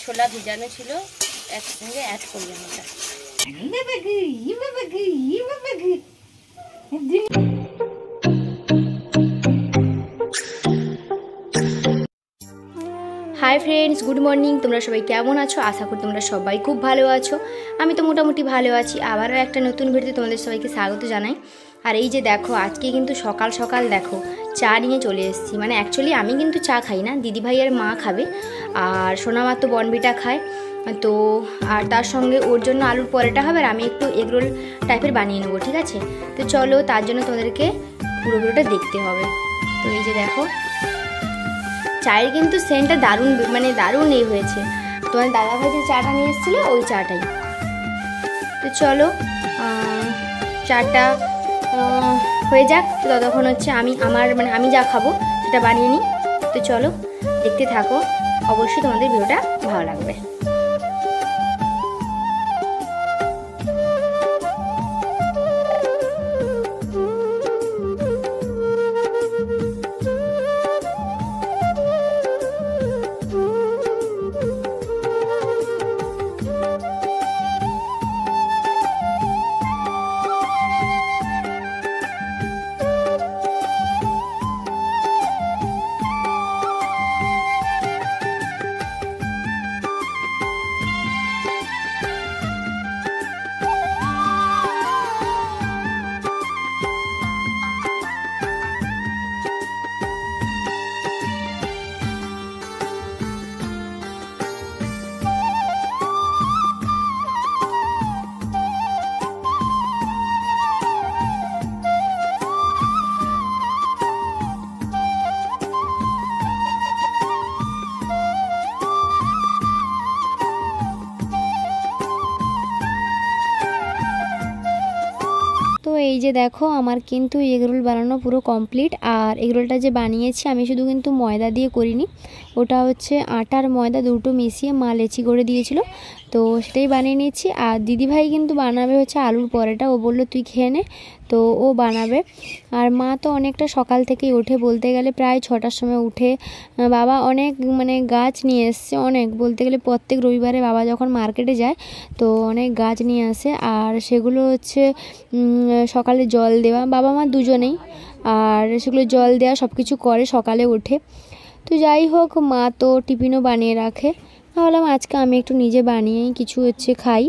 ছোলা ভিজানো ছিল, একসঙ্গে অ্যাড করলাম এটা। Hi friends, good morning. তোমরা সবাই কেমন আছো? আশা করি তোমরা সবাই খুব ভালো আছো। আমি তো মোটামুটি ভালো আছি। আবারও একটা নতুন ভিডিওতে তোমাদের সবাইকে স্বাগত জানাই। আর এই যে দেখো, আজকে কিন্তু সকাল সকাল দেখো চা নিয়ে চলে এসেছি। মানে অ্যাকচুয়ালি আমি কিন্তু চা খাই না, দিদিভাই আর মা খাবে, আর সোনামার তো বনবিটা খায়। তো আর তার সঙ্গে ওর জন্য আলুর পরোটা হবে, আর আমি একটু এগরোল টাইপের বানিয়ে নেবো, ঠিক আছে? তো চলো, তার জন্য তোমাদেরকে পুরো ভিডিওটা দেখতে হবে। তো এই যে দেখো, চায়ের কিন্তু সেন্টটা দারুণ, মানে দারুণ এই হয়েছে। তোমার দাদাভাই যে চাটা নিয়ে এসেছিলো ওই চাটাই। তো চলো চাটা হয়ে যাক, তো ততক্ষণ হচ্ছে আমি যা খাবো সেটা বানিয়ে নিই। তো চলো দেখতে থাকো, অবশ্যই তোমাদের ভিডিওটা ভালো লাগবে। তো এই যে দেখো, আমার কিন্তু এগরোল বানানো পুরো কমপ্লিট। আর এগরোলটা যে বানিয়েছি আমি শুধু কিন্তু ময়দা দিয়ে করিনি, ওটা হচ্ছে আটার ময়দা দুটো মিশিয়ে মা লেচি করে দিয়েছিল, তো সেটাই বানিয়ে নিয়েছি। আর দিদিভাই কিন্তু বানাবে হচ্ছে আলুর পরোটা, ও বললো তুই খেয়ে নে, তো ও বানাবে। আর মা তো অনেকটা সকাল থেকেই ওঠে, বলতে গেলে প্রায় 6টার সময় উঠে। বাবা অনেক গাছ নিয়ে এসছে, অনেক বলতে গেলে প্রত্যেক রবিবারে বাবা যখন মার্কেটে যায় তো অনেক গাছ নিয়ে আসে, আর সেগুলো হচ্ছে সকালে জল দেওয়া, বাবা মা দুজনেই, আর সেগুলো জল দেওয়া সব কিছু করে সকালে উঠে। তো যাই হোক, মা তো টিফিনও বানিয়ে রাখে, ভাবলাম আজকে আমি একটু নিজে বানিয়েই কিছু হচ্ছে খাই।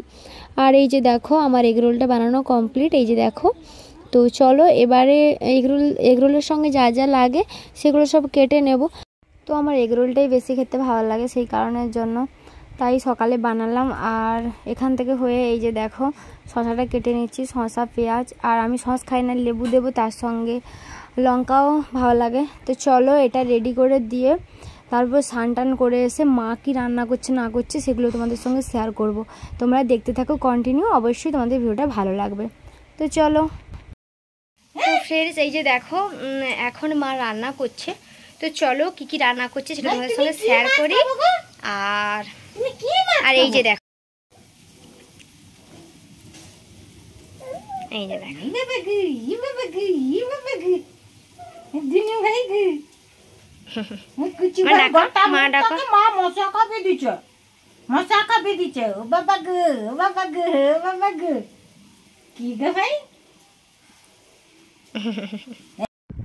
আর এই যে দেখো, আমার এগরোলটা বানানো কমপ্লিট, এই যে দেখো। তো চলো এবারে এগরোলের সঙ্গে যা যা লাগে সেগুলো সব কেটে নেব। তো আমার এগরোলটাই বেশি খেতে ভালো লাগে, সেই কারণের জন্য তাই সকালে বানালাম। আর এখান থেকে হয়ে এই যে দেখো, শসাটা কেটে নিচ্ছি, শসা পেঁয়াজ, আর আমি সস খাই না, লেবু দেবো, তার সঙ্গে লঙ্কাও ভালো লাগে। তো চলো এটা রেডি করে দিয়ে তারপর স্নান করে এসে মা কি রান্না করছে না করছে সেগুলো তোমাদের সঙ্গে শেয়ার করব। তোমরা দেখতে থাকো কন্টিনিউ, অবশ্যই তোমাদের ভিডিওটা ভালো লাগবে। তো চলো। তো ফ্রেন্ডস, এই যে দেখো, এখন মা রান্না করছে। তো চলো কি কি রান্না করছে সেটা তোমাদের সঙ্গে শেয়ার করি। আর এই যে দেখো, এই যে দেখো,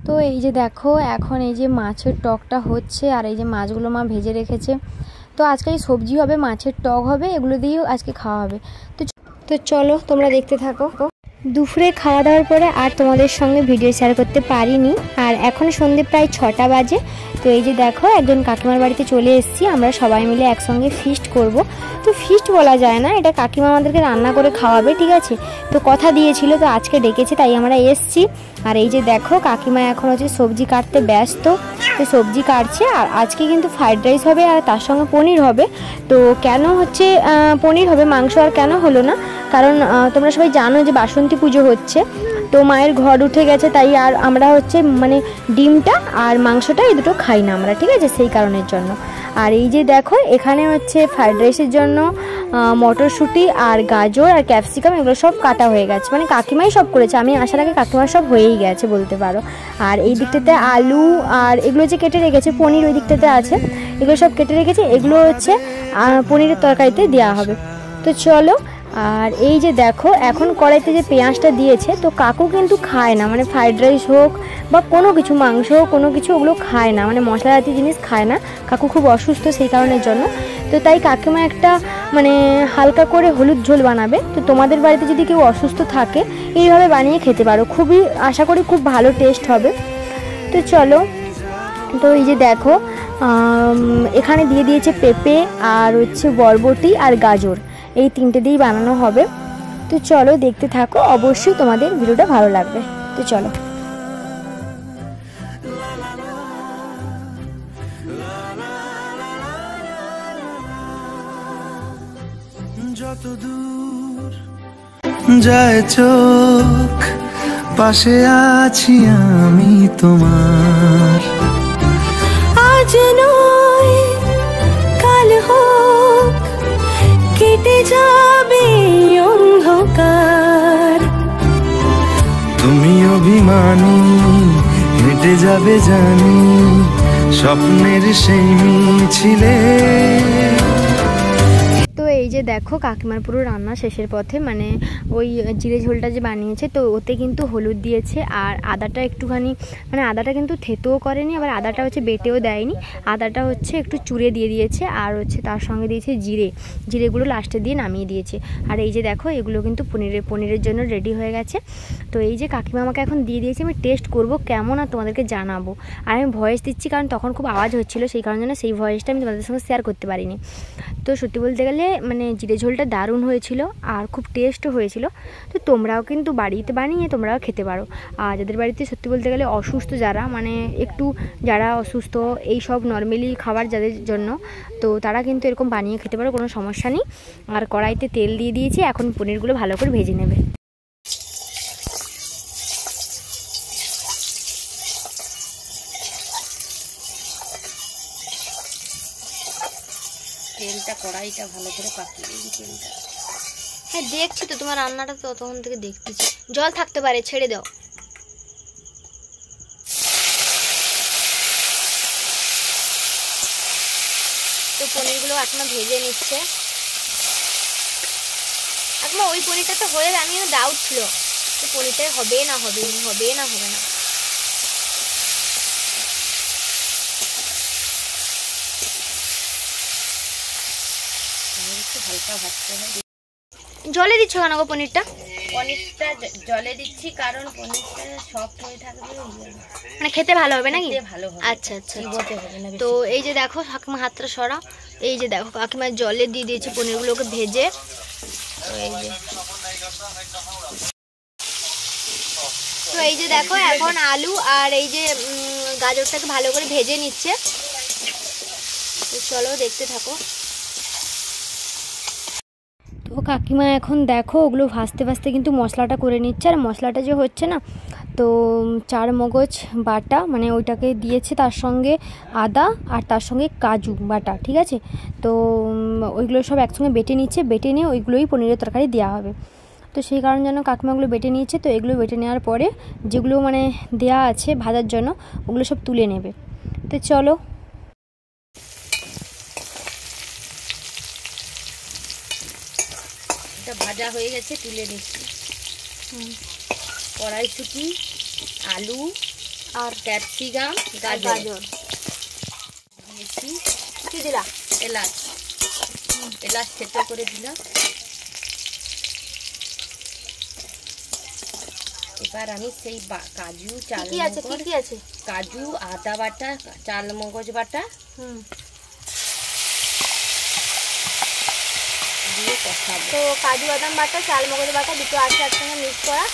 তো এই যে দেখো, এখন এই যে মাছের টকটা হচ্ছে, আর এই যে মাছগুলো মা ভেজে রেখেছে। তো আজকে এই সবজি হবে, মাছের টক হবে, এগুলো দিয়েও আজকে খাওয়া হবে। তো চলো তোমরা দেখতে থাকো। দুপুরে খাওয়া দাওয়ার পরে আর তোমাদের সঙ্গে ভিডিও শেয়ার করতে পারিনি, আর এখন সন্ধ্যে প্রায় 6টা বাজে। তো এই যে দেখো, একজন কাকিমার বাড়িতে চলে এসেছি, আমরা সবাই মিলে একসঙ্গে ফিস্ট করব। তো ফিস্ট বলা যায় না, এটা কাকিমা আমাদেরকে রান্না করে খাওয়াবে, ঠিক আছে? তো কথা দিয়েছিল, তো আজকে ডেকেছে, তাই আমরা এসেছি। আর এই যে দেখো, কাকিমা এখন হচ্ছে সবজি কাটতে ব্যস্ত, তো সবজি কাটছে। আর আজকে কিন্তু ফ্রাইড রাইস হবে, আর তার সঙ্গে পনির হবে। তো কেন হচ্ছে পনির হবে, মাংস আর কেন হলো না, কারণ তোমরা সবাই জানো যে বাসন্তী পুজো হচ্ছে, তো মায়ের ঘর উঠে গেছে, তাই আর আমরা হচ্ছে মানে ডিমটা আর মাংসটা এই দুটো খাই না আমরা, ঠিক আছে? সেই কারণের জন্য। আর এই যে দেখো, এখানে হচ্ছে ফ্রাইড রাইসের জন্য মটরশুঁটি আর গাজর আর ক্যাপসিকাম এগুলো সব কাটা হয়ে গেছে, মানে কাকিমাই সব করেছে, আমি আসার আগে কাকিমার সব হয়েই গেছে বলতে পারো। আর এই দিকটাতে আলু আর এগুলো যে কেটে রেখেছে, পনির ওই দিকটাতে আছে, এগুলো সব কেটে রেখেছে। এগুলো হচ্ছে পনিরের তরকারিতে দেওয়া হবে। তো চলো। আর এই যে দেখো এখন কড়াইতে যে পেঁয়াজটা দিয়েছে, তো কাকু কিন্তু খায় না, মানে ফ্রাইড রাইস হোক বা কোনো কিছু, মাংস হোক, কোনো কিছু ওগুলো খায় না, মানে মশলা জাতীয় জিনিস খায় না। কাকু খুব অসুস্থ সেই কারণের জন্য। তো তাই কাকিমা একটা মানে হালকা করে হলুদ ঝোল বানাবে। তো তোমাদের বাড়িতে যদি কেউ অসুস্থ থাকে এইভাবে বানিয়ে খেতে পারো, খুবই আশা করি খুব ভালো টেস্ট হবে। তো চলো। তো এই যে দেখো এখানে দিয়ে দিয়েছে পেঁপে আর হচ্ছে বরবটি আর গাজর, এই তিনটে দিয়েই বানানো হবে। তো চলো দেখতে থাকো, অবশ্যই তোমাদের ভিডিওটা ভালো লাগবে। তো চলো। যত দূর যায় চোখ, পাশে আছি আমি তোমার। আজ নয় কাল হোক, কেটে যাবে অন্ধকার। তুমি অভিমানী হেঁটে যাবে জানি, স্বপ্নের সেই মিছিলে। তো এই যে দেখো কাকিমার পুরো রান্না শেষের পথে, মানে ওই জিরে ঝোলটা যে বানিয়েছে তো ওতে কিন্তু হলুদ দিয়েছে আর আদাটা একটুখানি, মানে আদাটা কিন্তু থেতেও করেনি, আবার আদাটা হচ্ছে বেটেও দেয়নি, আদাটা হচ্ছে একটু চুড়ে দিয়ে দিয়েছে আর হচ্ছে তার সঙ্গে দিয়েছে জিরেগুলো লাস্টে দিয়ে নামিয়ে দিয়েছে। আর এই যে দেখো এগুলো কিন্তু পনিরের জন্য রেডি হয়ে গেছে। তো এই যে কাকিমা আমাকে এখন দিয়ে দিয়েছে, আমি টেস্ট করব কেমন আর তোমাদেরকে জানাবো। আর আমি ভয়েস দিচ্ছি কারণ তখন খুব আওয়াজ হচ্ছিলো, সেই কারণে সেই ভয়েসটা আমি তোমাদের সঙ্গে শেয়ার করতে পারিনি। তো সত্যি বলতে গেলে মানে জিরে ঝোলটা দারুণ হয়েছিল আর খুব টেস্টও হয়েছিল। তো তোমরাও কিন্তু বাড়িতে বানিয়ে তোমরাও খেতে পারো। আর যাদের বাড়িতে সত্যি বলতে গেলে অসুস্থ যারা, মানে একটু যারা অসুস্থ এই সব নর্মালি খাবার যাদের জন্য, তো তারা কিন্তু এরকম বানিয়ে খেতে পারো, কোনো সমস্যা নেই। আর কড়াইতে তেল দিয়ে দিয়েছি, এখন পনিরগুলো ভালো করে ভেজে নেবে। তেলটা কড়াইটা ভালো করে পাকিয়ে দিই তেলটা। হ্যাঁ দেখছি তো, তোমার রান্নাটা তো তখন থেকে দেখতেছি। জল থাকতে পারে, ছেড়ে দাও। তো পনিরগুলো এখনো ভেজে নিচ্ছে। এখন ওই পনিরটা তো হয়ে যায়, আমিও ডাউট ছিল যে পনিরটা হবে না হবে না। একটু হালকা ভাজতে হয়। জলে দিচ্ছ কেন গো পনিরটা? পনিরটা জলে দিচ্ছি কারণ পনিরটা সফট হয়ে থাকবে, মানে খেতে ভালো হবে নাকি? ভালো হবে। আচ্ছা। চিবোতে হবে না। তো এই যে দেখো কাকিমা হাতটা সরা, এই যে দেখো কাকিমা জলে দিয়ে দিয়েছে পনিরগুলোকে ভেজে। তো এই যে দেখো এখন আলু আর এই যে গাজরটাকে ভালো করে ভেজে নিচ্ছে। তো চলো দেখতে থাকো। তো কাকিমা এখন দেখো ওগুলো ভাজতে কিন্তু মশলাটা করে নিচ্ছে। আর মশলাটা যে হচ্ছে না, তো চার মগজ বাটা মানে ওইটাকে দিয়েছে, তার সঙ্গে আদা আর তার সঙ্গে কাজু বাটা, ঠিক আছে। তো ওইগুলো সব একসঙ্গে বেটে নিচ্ছে, বেটে নিয়ে ওইগুলোই পনিরের তরকারি দেওয়া হবে। তো সেই কারণ জন্য কাকিমাগুলো বেটে নিয়েছে। তো এগুলো বেটে নেওয়ার পরে যেগুলো মানে দেওয়া আছে ভাজার জন্য ওগুলো সব তুলে নেবে। তো চলো। এটা ভাজা হয়ে গেছে, তুলে নিচ্ছি। কড়াইশুঁটি, আলু আর ক্যাপসিকাম, গাজর দিয়েছি। কি দিলা? এলাচ থেতো করে দিলাম। এবার আমি সেই কাজু, কাজু, আদা বাটা, চাল মগজ বাটা দিয়ে কষাবো। তো কাজু বাদাম বাটা, চাল মগজ বাটা দুটো আছে একসঙ্গে মিক্স করা।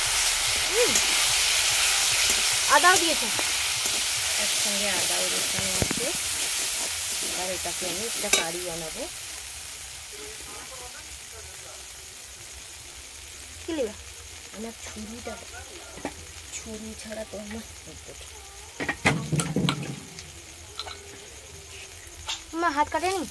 আদাও দিয়েছে একসঙ্গে, আদাও রসুন আছে। আর এটাকে আমি একটা কারি বানাবো। কি নেবে? আমার ছুরি ছাড়া তো আমার হাত কাটেনি।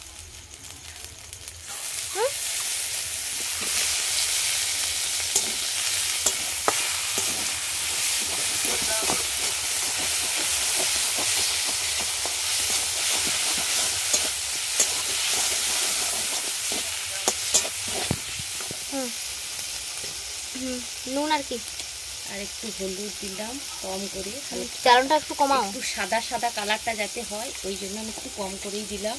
আর কি, আর একটু হলুদ দিলাম কম করে, জ্বালানটা একটু কমাও, একটু সাদা সাদা কালারটা যাতে হয় ওই জন্য আমি একটু কম করেই দিলাম।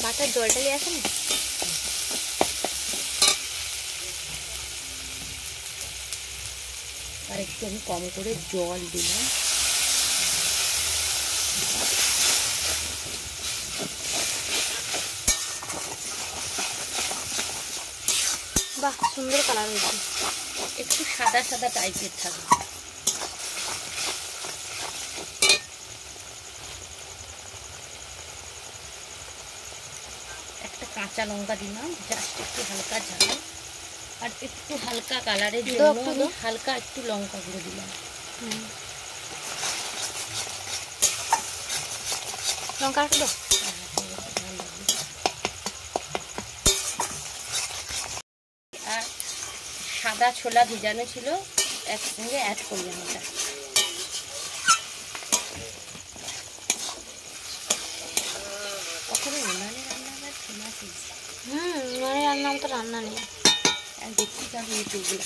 বাটার জলটা নিয়ে আসেন। আর একটু আমি কম করে জল দিলাম। বাহ, সুন্দর কালার হয়েছে। একটু সাদা সাদা টাইপের থাকবে। একটা কাঁচা লঙ্কা দিলাম, জাস্ট একটু হালকা ঝাল, আর একটু হালকা কালারের জন্য আমি হালকা একটু লঙ্কা গুঁড়ো দিলাম। লঙ্কা একটু দাও। আর সাদা ছোলা ভিজানো ছিল একসঙ্গে অ্যাড করলাম এটা। কখনো উনানে রান্না ফেমাস হয়েছে। উনানে রান্না তো রান্না নেই, দেখতে পাবো ইউটিউবে।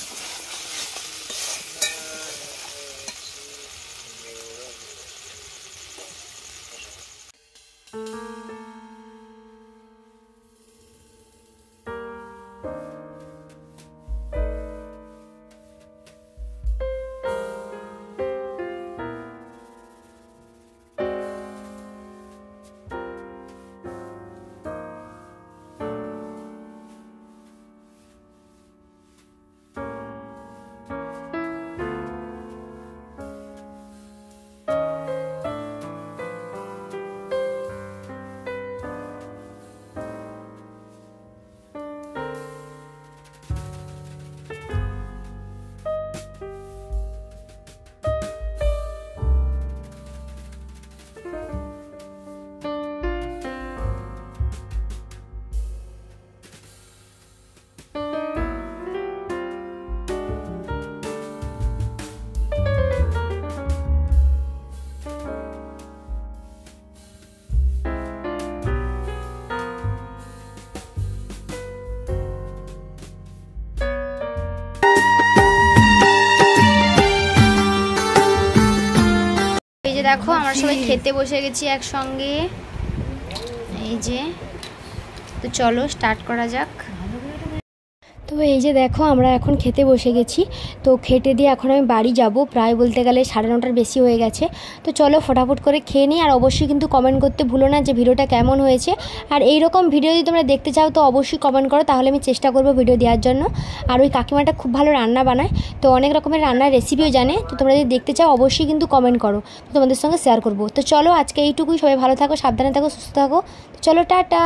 দেখো আমরা সবাই খেতে বসে গেছি একসঙ্গে, এই যে। তো চলো স্টার্ট করা যাক। তো এই যে দেখো আমরা এখন খেতে বসে গেছি। তো খেতে দিয়ে এখন আমি বাড়ি যাব, প্রায় বলতে গেলে 9:30টার বেশি হয়ে গেছে। তো চলো ফটাফট করে খেয়ে নিই। আর অবশ্যই কিন্তু কমেন্ট করতে ভুলো না যে ভিডিওটা কেমন হয়েছে। আর এই রকম ভিডিও যদি তোমরা দেখতে চাও তো অবশ্যই কমেন্ট করো, তাহলে আমি চেষ্টা করব ভিডিও দেওয়ার জন্য। আর ওই কাকিমাটা খুব ভালো রান্না বানায়, তো অনেক রকমের রান্নার রেসিপিও জানে। তো তোমরা যদি দেখতে চাও অবশ্যই কিন্তু কমেন্ট করো, তো তোমাদের সঙ্গে শেয়ার করব। তো চলো আজকে এইটুকুই, সবাই ভালো থাকো, সাবধানে থাকো, সুস্থ থাকো। তো চলো টাটা।